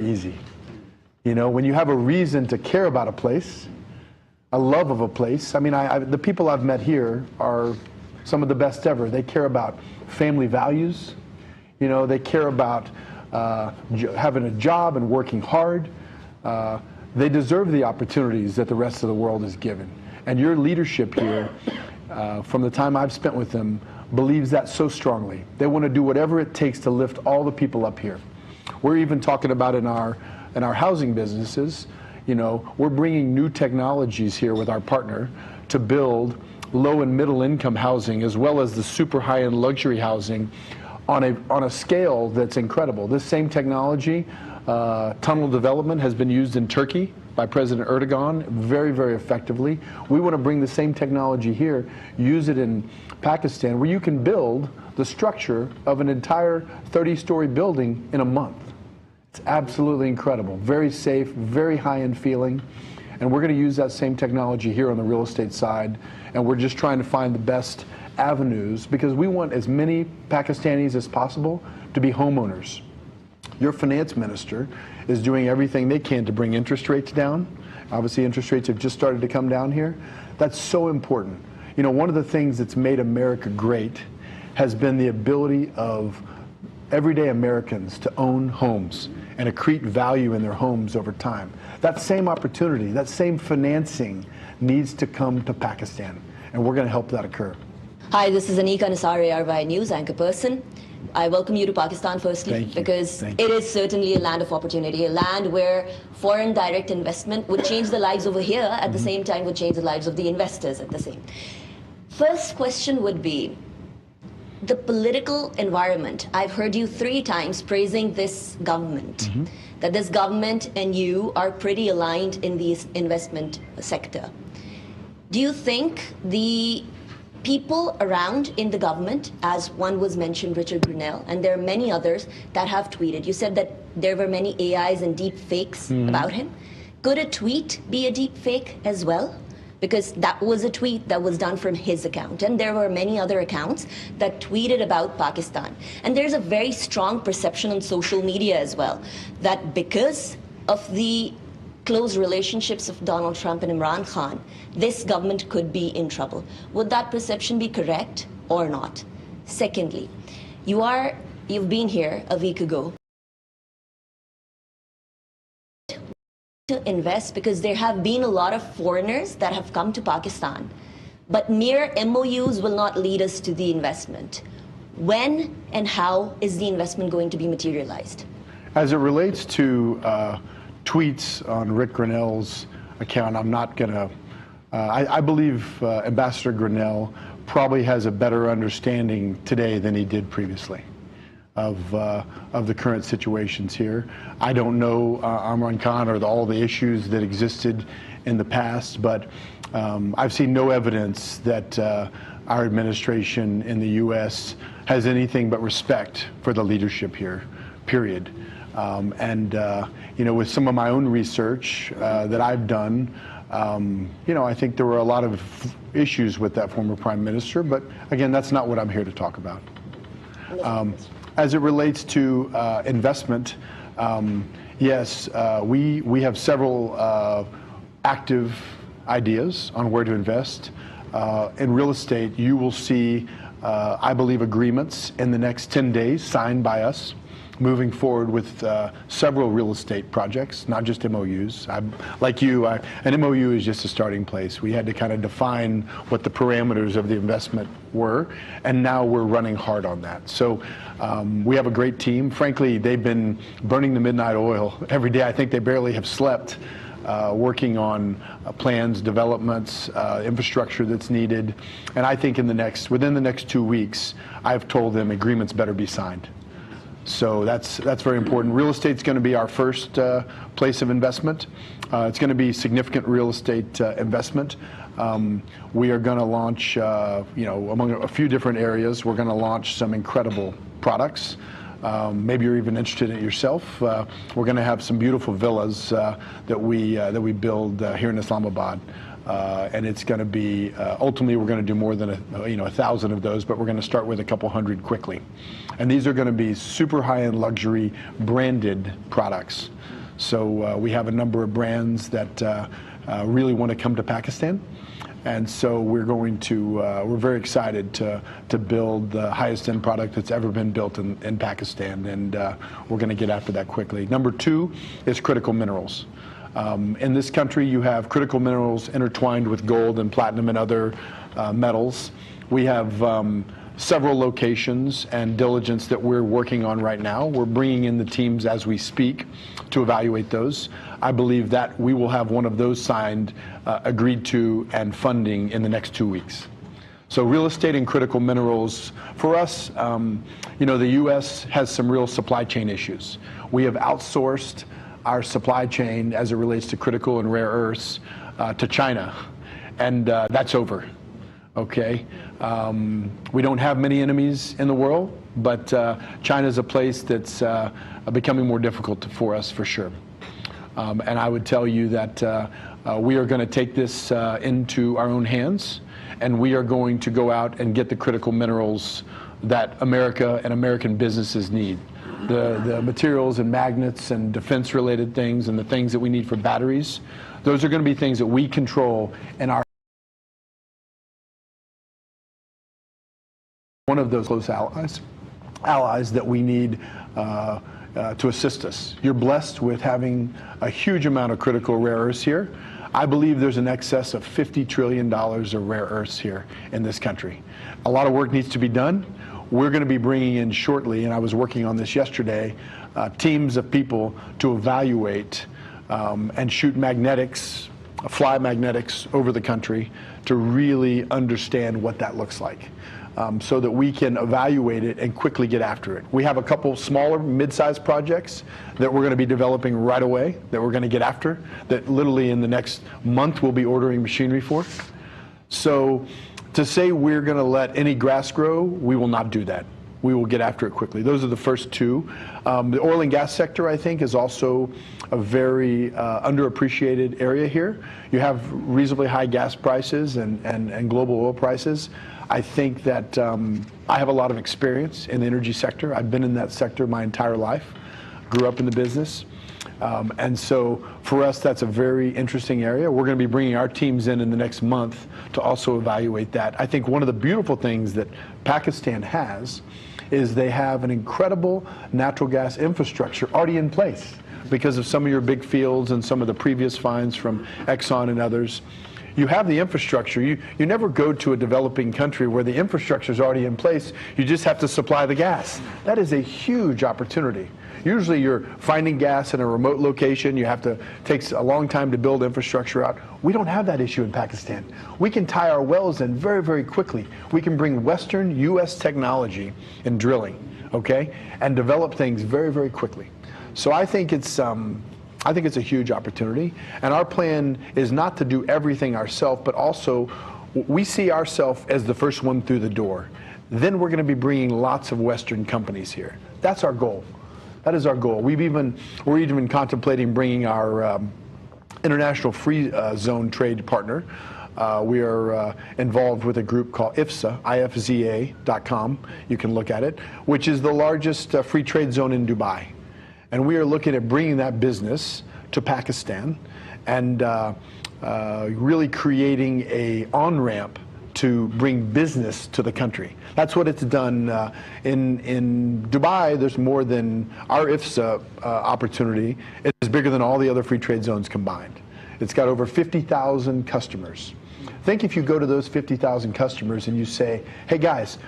easy. You know, when you have a reason to care about a place, a love of a place. I mean, the people I've met here are some of the best ever. They care about family values. You know, they care about having a job and working hard. They deserve the opportunities that the rest of the world is given. And your leadership here, from the time I've spent with them, believes that so strongly. They want to do whatever it takes to lift all the people up here. We're even talking about in our housing businesses, you know, we're bringing new technologies here with our partner to build low and middle income housing as well as the super high-end luxury housing on a scale that's incredible. This same technology, tunnel development, has been used in Turkey by President Erdogan very, very effectively. We want to bring the same technology here, use it in Pakistan, where you can build the structure of an entire 30-story building in a month. It's absolutely incredible. Very safe, very high-end feeling. And we're going to use that same technology here on the real estate side. And we're just trying to find the best avenues because we want as many Pakistanis as possible to be homeowners. Your finance minister is doing everything they can to bring interest rates down. Obviously, interest rates have just started to come down here. That's so important. You know, one of the things that's made America great has been the ability of everyday Americans to own homes and accrete value in their homes over time. That same opportunity, that same financing needs to come to Pakistan, and we're going to help that occur. Hi, this is Anika Nasari, RY News anchor person. I welcome you to Pakistan firstly because it is certainly a land of opportunity, a land where foreign direct investment would change the lives over here, at the same time would change the lives of the investors at the same. First question would be, the political environment. I've heard you 3 times praising this government, that this government and you are pretty aligned in the investment sector. Do you think the people around in the government, as one was mentioned, Richard Grenell, and there are many others that have tweeted, you said that there were many AIs and deep fakes about him. Could a tweet be a deep fake as well? Because that was a tweet that was done from his account. And there were many other accounts that tweeted about Pakistan. And there's a very strong perception on social media as well, that because of the close relationships of Donald Trump and Imran Khan, this government could be in trouble. Would that perception be correct or not? Secondly, you've been here a week ago to invest because there have been a lot of foreigners that have come to Pakistan, but mere MOUs will not lead us to the investment. When and how is the investment going to be materialized? As it relates to tweets on Rick Grenell's account, I'm not going to, I believe Ambassador Grenell probably has a better understanding today than he did previously of the current situations here. I don't know Imran Khan or all the issues that existed in the past, but I've seen no evidence that our administration in the U.S. has anything but respect for the leadership here, period. You know, with some of my own research that I've done, you know, I think there were a lot of issues with that former prime minister, but again, that's not what I'm here to talk about. As it relates to investment, yes, we have several active ideas on where to invest. In real estate, you will see, I believe, agreements in the next 10 days signed by us, moving forward with several real estate projects, not just MOUs. Like you, an MOU is just a starting place. We had to kind of define what the parameters of the investment were, and now we're running hard on that. So we have a great team. Frankly, they've been burning the midnight oil every day. I think they barely have slept, working on plans, developments, infrastructure that's needed. And I think within the next 2 weeks, I've told them agreements better be signed. So that's very important. Real estate's going to be our first place of investment. It's going to be significant real estate investment. We are going to launch, you know, among a few different areas, we're going to launch some incredible products. Maybe you're even interested in it yourself. We're going to have some beautiful villas that we build here in Islamabad. and it's going to be, ultimately we're going to do more than 1,000 of those, but we're going to start with a couple hundred quickly. And these are going to be super high-end luxury branded products. So we have a number of brands that really want to come to Pakistan. And so we're going to, we're very excited to build the highest end product that's ever been built in Pakistan, and we're going to get after that quickly. Number two is critical minerals. In this country, you have critical minerals intertwined with gold and platinum and other metals. We have several locations and diligence that we're working on right now. We're bringing in the teams as we speak to evaluate those. I believe that we will have one of those signed, agreed to, and funding in the next 2 weeks. So real estate and critical minerals, for us, the U.S. has some real supply chain issues. We have outsourced our supply chain as it relates to critical and rare earths to China, and that's over. Okay, we don't have many enemies in the world, but China is a place that's becoming more difficult for us, for sure. And I would tell you that we are going to take this into our own hands, and we are going to go out and get the critical minerals that America and American businesses need. The materials and magnets and defense-related things and the things that we need for batteries, those are going to be things that we control in our. One of those close allies that we need to assist us. You're blessed with having a huge amount of critical rare earths here. I believe there's an excess of $50 trillion of rare earths here in this country. A lot of work needs to be done. We're going to be bringing in shortly, and I was working on this yesterday, teams of people to evaluate and shoot magnetics, fly magnetics over the country to really understand what that looks like. So that we can evaluate it and quickly get after it. We have a couple smaller, mid-sized projects that we're going to be developing right away, that we're going to get after, that literally in the next month we'll be ordering machinery for. So to say we're going to let any grass grow, we will not do that. We will get after it quickly. Those are the first two. The oil and gas sector, I think, is also a very underappreciated area here. You have reasonably high gas prices and global oil prices. I think that I have a lot of experience in the energy sector. I've been in that sector my entire life, grew up in the business. And so for us, that's a very interesting area. We're going to be bringing our teams in the next month to also evaluate that. I think one of the beautiful things that Pakistan has is they have an incredible natural gas infrastructure already in place because of some of your big fields and some of the previous finds from Exxon and others. You have the infrastructure. You never go to a developing country where the infrastructure is already in place. You just have to supply the gas. That is a huge opportunity. Usually you're finding gas in a remote location. You have to, takes a long time to build infrastructure out. We don't have that issue in Pakistan. We can tie our wells in very, very quickly. We can bring Western U.S. technology in drilling, okay, and develop things very, very quickly. So I think it's a huge opportunity, and our plan is not to do everything ourselves, but also we see ourselves as the first one through the door. Then we're going to be bringing lots of Western companies here. That's our goal. That is our goal. We're even contemplating bringing our international free zone trade partner. We are involved with a group called IFZA, IFZA.com. You can look at it, which is the largest free trade zone in Dubai. And we are looking at bringing that business to Pakistan and really creating an on-ramp to bring business to the country. That's what it's done. In Dubai, there's more than our IFZA opportunity. It's bigger than all the other free trade zones combined. It's got over 50,000 customers. Think if you go to those 50,000 customers and you say, hey guys,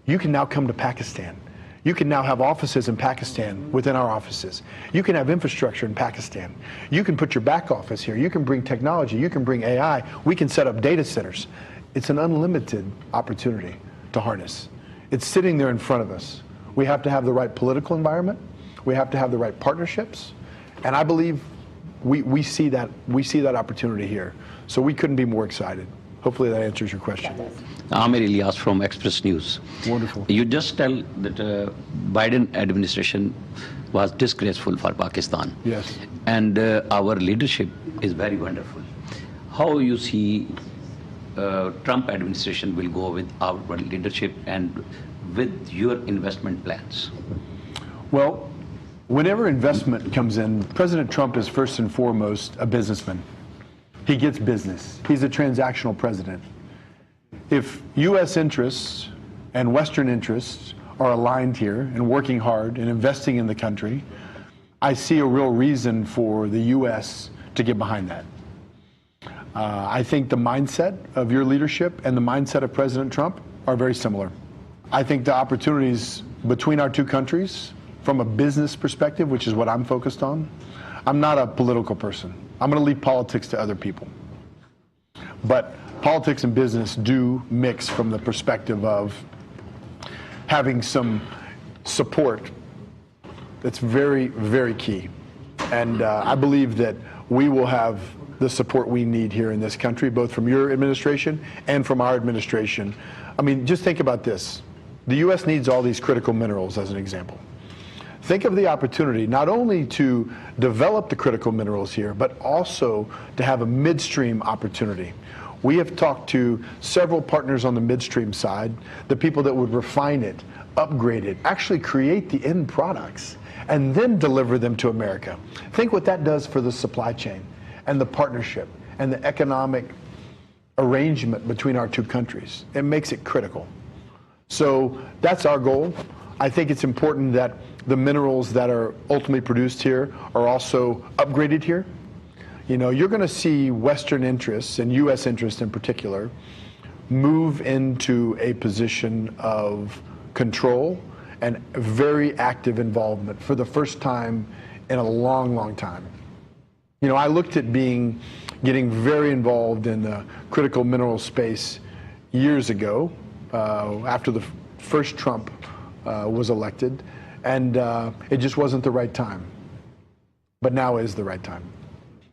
you can now come to Pakistan. You can now have offices in Pakistan within our offices. You can have infrastructure in Pakistan. You can put your back office here. You can bring technology. You can bring AI. We can set up data centers. It's an unlimited opportunity to harness. It's sitting there in front of us. We have to have the right political environment. We have to have the right partnerships. And I believe we see that opportunity here. So we couldn't be more excited. Hopefully that answers your question. Amir Ilyas from Express News. Wonderful. You just tell that Biden administration was disgraceful for Pakistan. Yes. And our leadership is very wonderful. how you see Trump administration will go with our leadership and with your investment plans? Well, whenever investment comes in, President Trump is first and foremost a businessman. He gets business. He's a transactional president. If U.S. interests and Western interests are aligned here and working hard and investing in the country, I see a real reason for the U.S. to get behind that. I think the mindset of your leadership and the mindset of President Trump are very similar. I think the opportunities between our two countries, from a business perspective, which is what I'm focused on, I'm not a political person. I'm going to leave politics to other people. But politics and business do mix from the perspective of having some support that's very, very key. And I believe that we will have the support we need here in this country, both from your administration and from our administration. I mean, just think about this. The U.S. needs all these critical minerals, as an example. Think of the opportunity not only to develop the critical minerals here, but also to have a midstream opportunity. We have talked to several partners on the midstream side, the people that would refine it, upgrade it, actually create the end products, and then deliver them to America. Think what that does for the supply chain and the partnership and the economic arrangement between our two countries. It makes it critical. So that's our goal. I think it's important that the minerals that are ultimately produced here are also upgraded here. You know, you're going to see Western interests, and U.S. interests in particular, move into a position of control and very active involvement for the first time in a long, long time. You know, I looked at getting very involved in the critical mineral space years ago, after the first Trump was elected, and it just wasn't the right time. But now is the right time.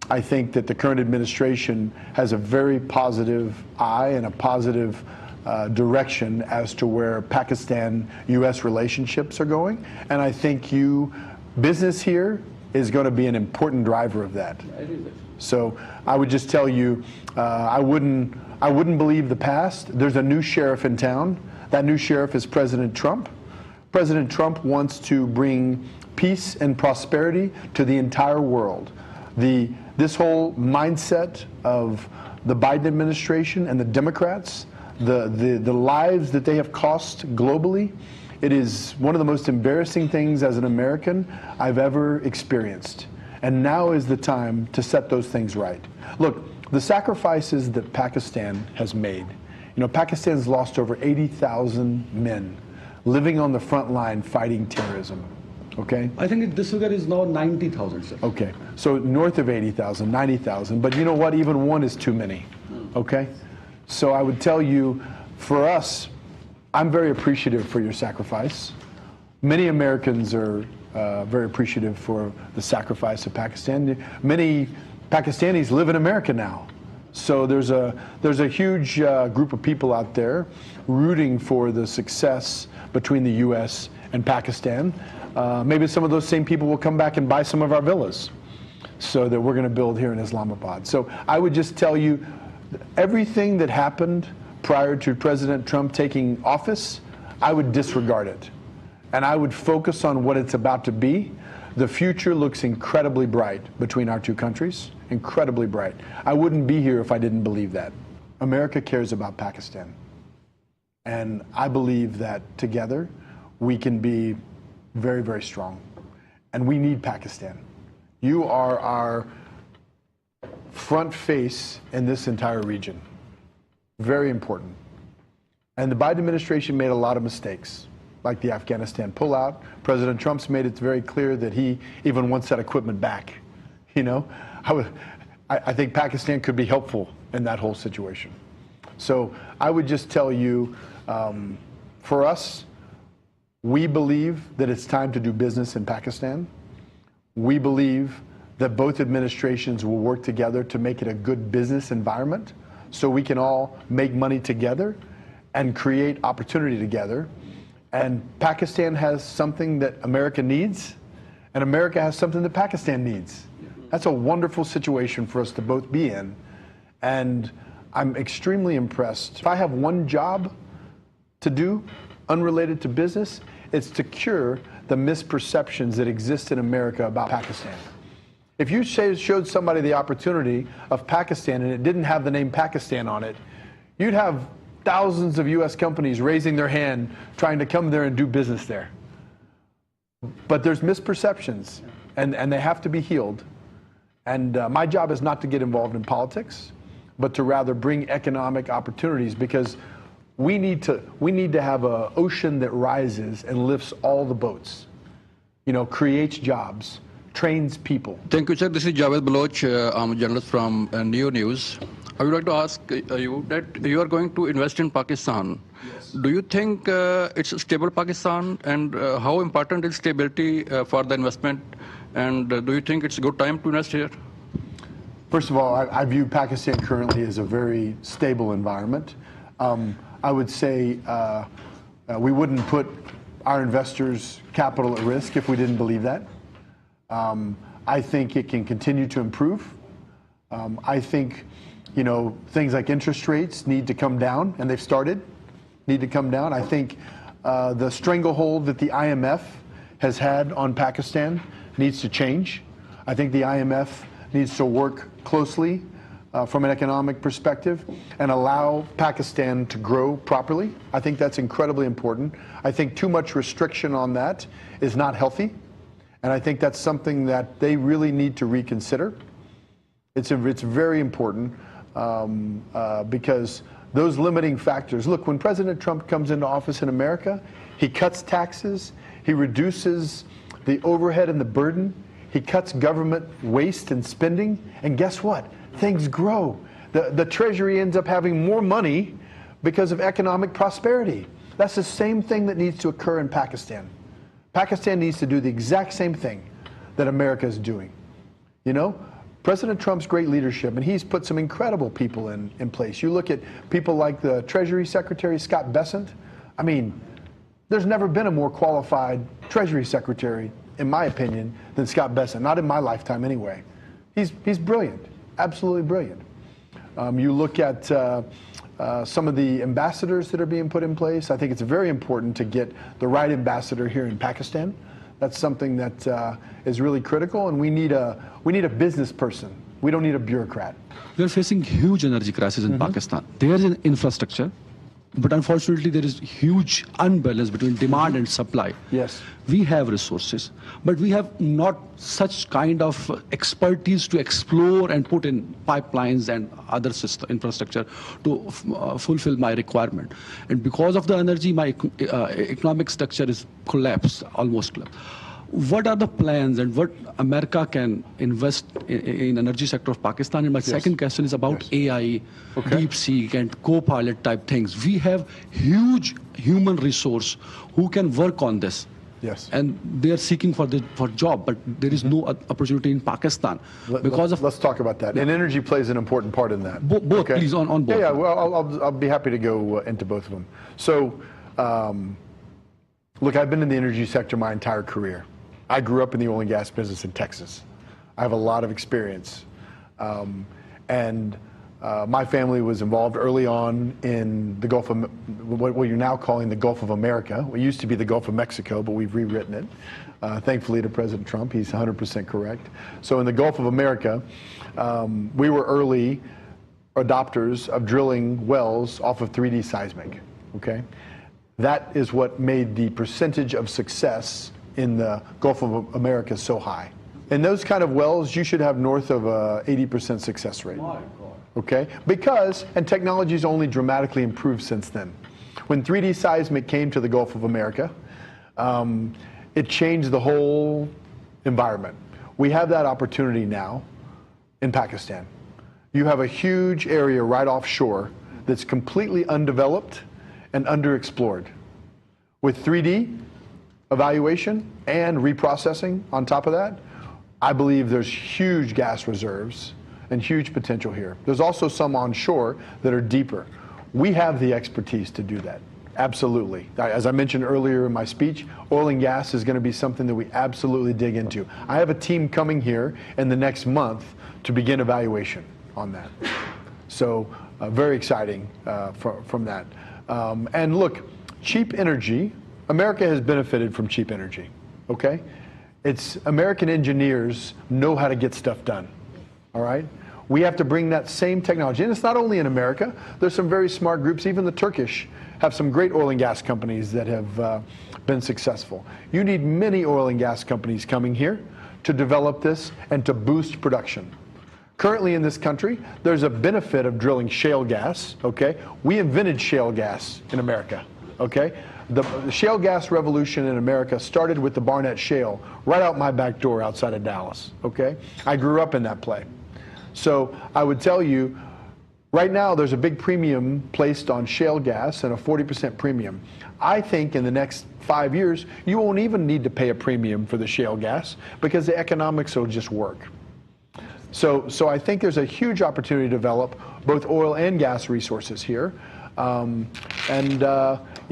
I think that the current administration has a very positive eye and a positive direction as to where Pakistan-U.S. relationships are going, and I think business here is going to be an important driver of that. So I would just tell you, I wouldn't believe the past. There's a new sheriff in town. That new sheriff is President Trump. President Trump wants to bring peace and prosperity to the entire world. This whole mindset of the Biden administration and the Democrats, the lives that they have cost globally, it is one of the most embarrassing things as an American I've ever experienced. And now is the time to set those things right. Look, the sacrifices that Pakistan has made, you know, Pakistan's lost over 80,000 men living on the front line fighting terrorism. Okay? I think this figure is now 90,000, sir. Okay. So north of 80,000, 90,000. But you know what? Even one is too many. Okay? So I would tell you, for us, I'm very appreciative for your sacrifice. Many Americans are very appreciative for the sacrifice of Pakistan. Many Pakistanis live in America now. So there's a huge group of people out there rooting for the success between the U.S. and Pakistan. Maybe some of those same people will come back and buy some of our villas so that we're going to build here in Islamabad. So I would just tell you, everything that happened prior to President Trump taking office, I would disregard it. And I would focus on what it's about to be. The future looks incredibly bright between our two countries, incredibly bright. I wouldn't be here if I didn't believe that. America cares about Pakistan. And I believe that together we can be very, very strong. And we need Pakistan. You are our front face in this entire region. Very important. And the Biden administration made a lot of mistakes, like the Afghanistan pullout. President Trump's made it very clear that he even wants that equipment back. You know, I think Pakistan could be helpful in that whole situation. So I would just tell you, for us, we believe that it's time to do business in Pakistan. We believe that both administrations will work together to make it a good business environment so we can all make money together and create opportunity together. And Pakistan has something that America needs, and America has something that Pakistan needs. That's a wonderful situation for us to both be in. And I'm extremely impressed. If I have one job to do, unrelated to business, it's to cure the misperceptions that exist in America about Pakistan. If you showed somebody the opportunity of Pakistan and it didn't have the name Pakistan on it, you'd have thousands of US companies raising their hand trying to come there and do business there. But there's misperceptions, and they have to be healed. And my job is not to get involved in politics, but to rather bring economic opportunities, because we need to have an ocean that rises and lifts all the boats, creates jobs, trains people. Thank you, sir. This is Javed Baloch. I'm a journalist from Neo News. I would like to ask you that you are going to invest in Pakistan. Yes. Do you think it's a stable Pakistan, and how important is stability for the investment? And do you think it's a good time to invest here? First of all, I view Pakistan currently as a very stable environment. I would say we wouldn't put our investors' capital at risk if we didn't believe that. I think it can continue to improve. I think, things like interest rates need to come down, and they've started, need to come down. I think the stranglehold that the IMF has had on Pakistan needs to change. I think the IMF needs to work closely from an economic perspective and allow Pakistan to grow properly. I think that's incredibly important. I think too much restriction on that is not healthy. And I think that's something that they really need to reconsider. It's very important because those limiting factors. Look, when President Trump comes into office in America, he cuts taxes, he reduces the overhead and the burden, he cuts government waste and spending, and guess what? Things grow. The Treasury ends up having more money because of economic prosperity. That's the same thing that needs to occur in Pakistan. Pakistan needs to do the exact same thing that America is doing. President Trump's great leadership, and he's put some incredible people in place. You look at people like the Treasury Secretary, Scott Bessent. I mean, there's never been a more qualified Treasury Secretary, in my opinion, than Scott Bessent. Not in my lifetime, anyway. He's brilliant, absolutely brilliant. You look at some of the ambassadors that are being put in place. I think it's very important to get the right ambassador here in Pakistan. That's something that is really critical, and we need a business person. We don't need a bureaucrat. We are facing huge energy crisis in Pakistan. There is an infrastructure, but unfortunately there is huge unbalance between demand and supply. Yes. We have resources, but we have not such kind of expertise to explore and put in pipelines and other infrastructure to fulfill my requirement. And because of the energy, my economic structure is collapsed, almost collapsed. What are the plans and what America can invest in energy sector of Pakistan? And my second question is about AI, Deepfake and co-pilot type things. We have huge human resource who can work on this. Yes. And they are seeking for job, but there is no opportunity in Pakistan Let's talk about that. And energy plays an important part in that. Both, please, on both. Yeah, well, I'll be happy to go into both of them. So, look, I've been in the energy sector my entire career. I grew up in the oil and gas business in Texas. I have a lot of experience. My family was involved early on in the Gulf of, what you're now calling the Gulf of America. It used to be the Gulf of Mexico, but we've rewritten it. Thankfully to President Trump, he's 100% correct. So in the Gulf of America, we were early adopters of drilling wells off of 3D seismic, okay? That is what made the percentage of success in the Gulf of America so high. In those kind of wells, you should have north of a 80% success rate. My God. Okay? Because, and technology's only dramatically improved since then. When 3D seismic came to the Gulf of America, it changed the whole environment. We have that opportunity now in Pakistan. You have a huge area right offshore that's completely undeveloped and underexplored. With 3D evaluation and reprocessing on top of that, I believe there's huge gas reserves and huge potential here. There's also some onshore that are deeper. We have the expertise to do that, absolutely. As I mentioned earlier in my speech, oil and gas is going to be something that we absolutely dig into. I have a team coming here in the next month to begin evaluation on that. So very exciting from that. And look, cheap energy, America has benefited from cheap energy, okay? It's American engineers know how to get stuff done, all right? We have to bring that same technology. And it's not only in America. There's some very smart groups. Even the Turkish have some great oil and gas companies that have been successful. You need many oil and gas companies coming here to develop this and to boost production. Currently in this country, there's a benefit of drilling shale gas, okay? We invented shale gas in America, okay? The shale gas revolution in America started with the Barnett Shale right out my back door outside of Dallas, okay? I grew up in that play. So I would tell you, right now there's a big premium placed on shale gas and a 40% premium. I think in the next 5 years, you won't even need to pay a premium for the shale gas because the economics will just work. So I think there's a huge opportunity to develop both oil and gas resources here. You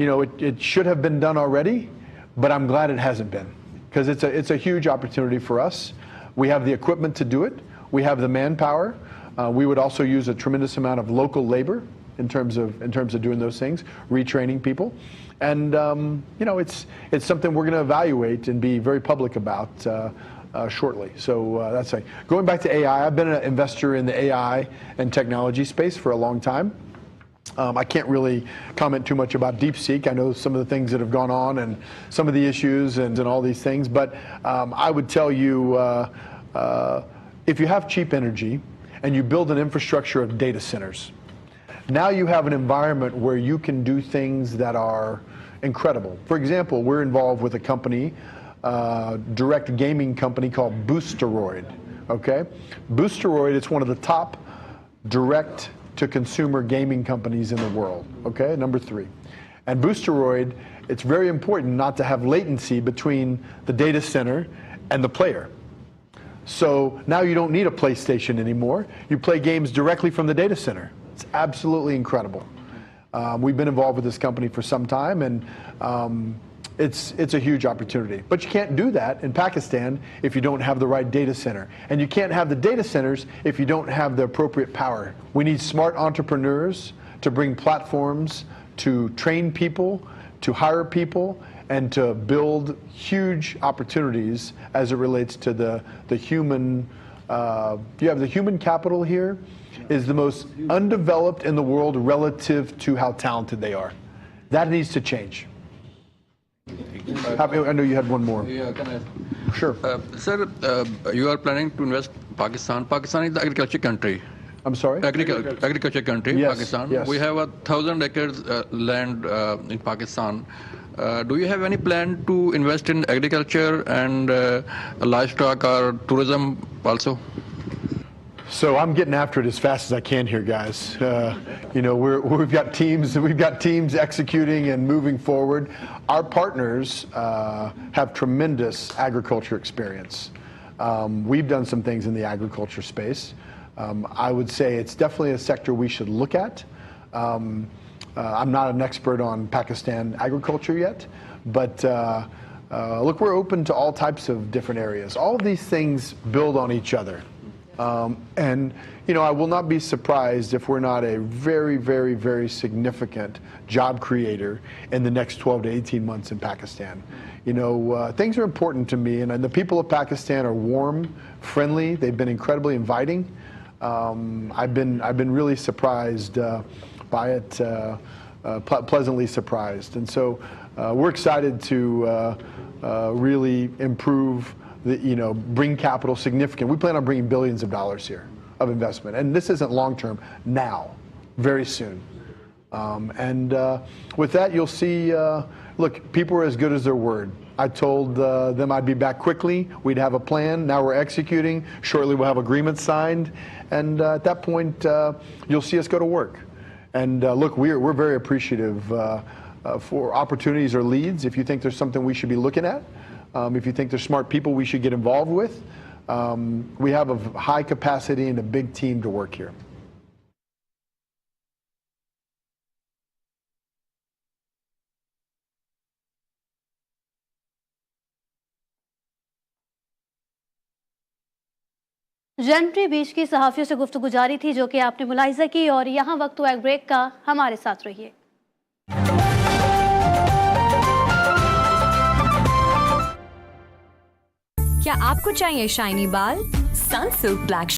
know, it should have been done already, but I'm glad it hasn't been, because it's a huge opportunity for us. We have the equipment to do it. We have the manpower. We would also use a tremendous amount of local labor in terms of doing those things, retraining people, and you know, it's something we're going to evaluate and be very public about shortly. So that's it. Going back to AI, I've been an investor in the AI and technology space for a long time. I can't really comment too much about DeepSeek. I know some of the things that have gone on and some of the issues and all these things, but I would tell you, if you have cheap energy and you build an infrastructure of data centers, now you have an environment where you can do things that are incredible. For example, we're involved with a company, direct gaming company called Boosteroid, okay? Boosteroid, it's one of the top direct to consumer gaming companies in the world, okay, number 3. And Boosteroid, it's very important not to have latency between the data center and the player. So now you don't need a PlayStation anymore. You play games directly from the data center. It's absolutely incredible. We've been involved with this company for some time, and it's a huge opportunity. But you can't do that in Pakistan if you don't have the right data center. And you can't have the data centers if you don't have the appropriate power. We need smart entrepreneurs to bring platforms, to train people, to hire people, and to build huge opportunities as it relates to the human. You have the human capital here is the most undeveloped in the world relative to how talented they are. That needs to change. I know you had one more. Yeah, can I? Sure. Sir, you are planning to invest Pakistan. Pakistan is the agriculture country. I'm sorry? Agriculture country, Yes, Pakistan. yes. We have 1,000 acres land in Pakistan. Do you have any plan to invest in agriculture and livestock or tourism also? So I'm getting after it as fast as I can here, guys. You know, we've got teams executing and moving forward. Our partners have tremendous agriculture experience. We've done some things in the agriculture space. I would say it's definitely a sector we should look at. I'm not an expert on Pakistan agriculture yet, but look, we're open to all types of different areas. All of these things build on each other. And, you know, I will not be surprised if we're not a very, very, very significant job creator in the next 12 to 18 months in Pakistan. You know, things are important to me, and the people of Pakistan are warm, friendly. They've been incredibly inviting. I've been really surprised by it, pleasantly surprised. And so we're excited to really improve bring capital significant. We plan on bringing billions of dollars here of investment. And this isn't long term, now, very soon. With that, you'll see, look, people are as good as their word. I told them I'd be back quickly. We'd have a plan. Now we're executing. Shortly we'll have agreements signed. And at that point, you'll see us go to work. And look, we're very appreciative for opportunities or leads. If you think there's something we should be looking at, if you think there's smart people we should get involved with, we have a high capacity and a big team to work here. जेंट्री बीच की सहाफियों से गुफ्तगू जारी थी, जो कि आपने मुलाहिजा की, और यहाँ वक्त हुआ एक ब्रेक का। हमारे साथ रहिए। क्या आपको चाहिए शाइनी बाल? Sunsilk black